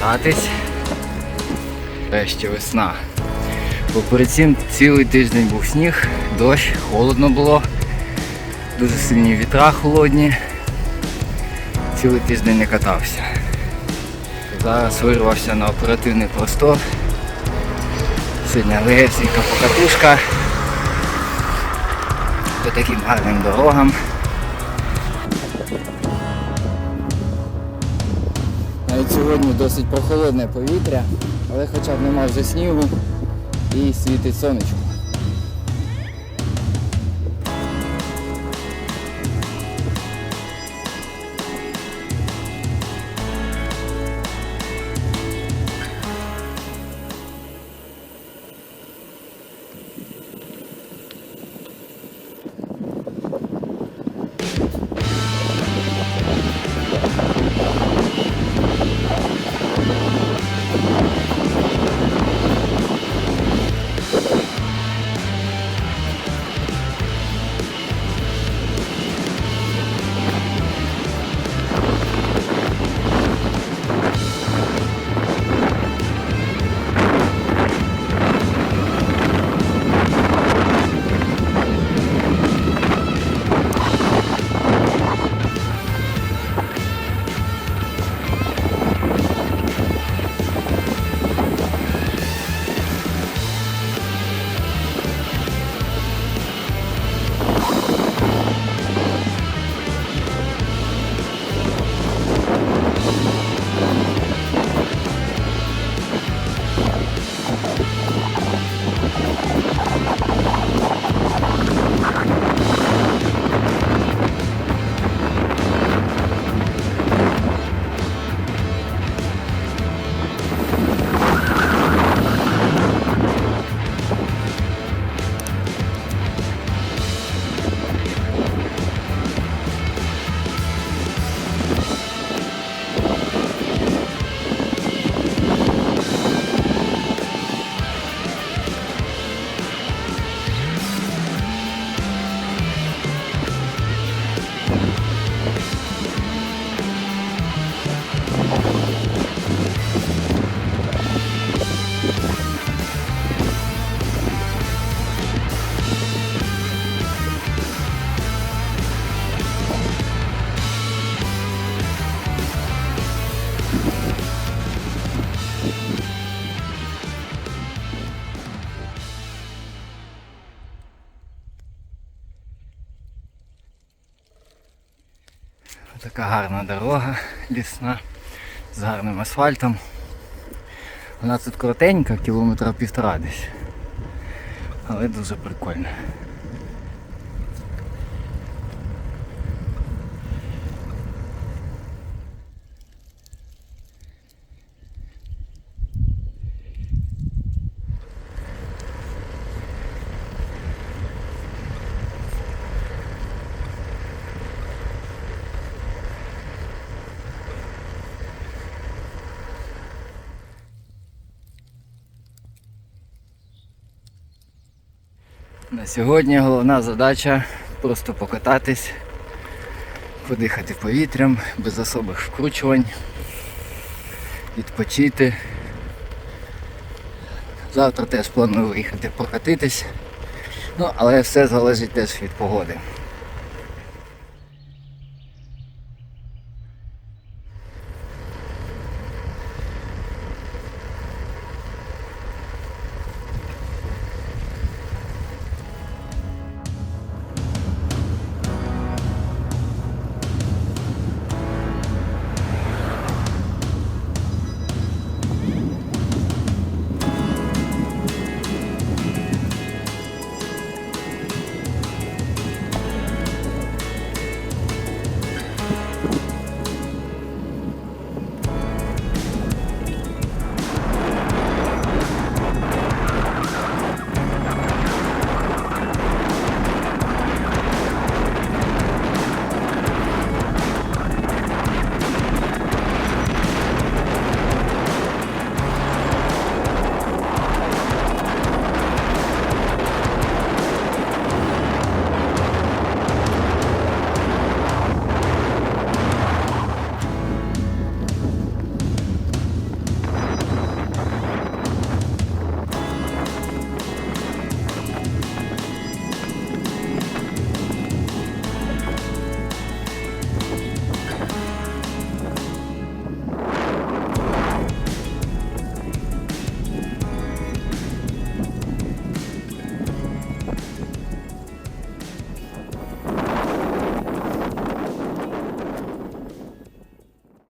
покататись. Нарешті весна. Бо перед цим цілий тиждень був сніг, дощ, холодно було, дуже сильні вітра холодні. Цілий тиждень не катався. Зараз вирвався на оперативний простор. Сьогодні легесенька покатушка по таким гарним дорогам. Навіть сьогодні досить прохолодне повітря, але хоча б нема вже снігу і світить сонечко. Така гарна дорога лісна з гарним асфальтом. Вона тут коротенька, кілометра півтора десь, але дуже прикольна. На сьогодні головна задача просто покататись, подихати повітрям, без особих вкручувань, відпочити. Завтра теж планую виїхати покатитись, але все залежить теж від погоди.